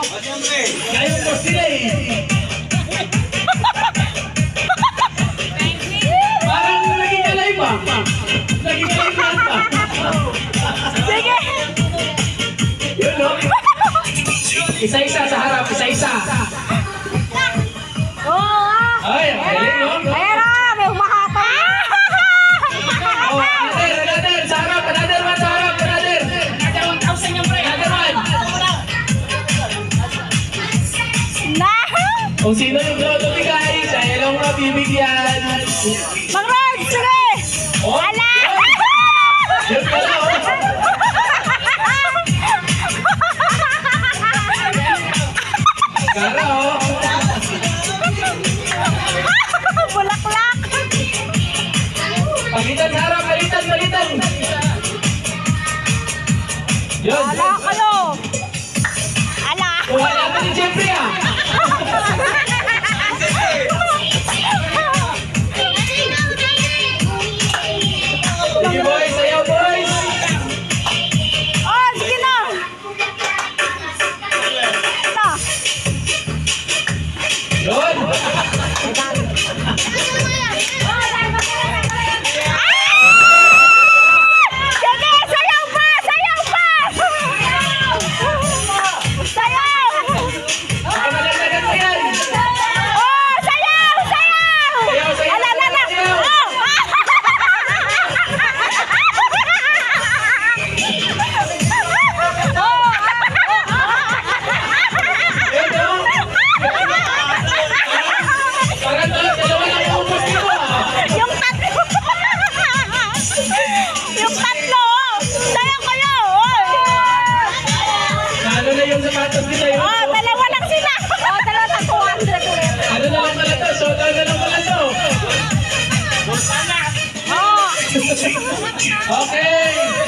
Ngayon po sila eh. Parang naging kalay pa. Naging kalay pa. Sige. Yun, no? Isa-isa sa harap, isa-isa. Oo. Ay, ang galing, no? Ayan na, may humakapang. Oh, another, sa harap, another man, sa harap, another. Another 1,000 yung pre, another one. Na. Kung sino yung lottery guys, dahil ang mabibigyan. Mang Rod, sige. Oh, Ala. yun pala, oh. Kara, oh. Bulaklak. Palitan sa harap, palitan. Yun. Ala kayo. Ala. Kuha natin ni Jeffrey, ah. Sige, boys, ayaw, boys. Oh, sige na. Na. Yun. Sige, sayaw pa. Sayaw. Pagkamalaglagan mo yan. Oh, sayaw. Sayaw. Ala, na. Sayaw. Oh. Yun, no? Parang dalawa lang ang ubos dito, ah. Yung tatlo. Yung tatlo. Sayaw kayo. Ano na yung sapatos nila yun? Oh, dalawa lang sila. Oh, dalawa na 200 ulit. Ano na lang pala to? Soda na lang pala to. Oh. Okay.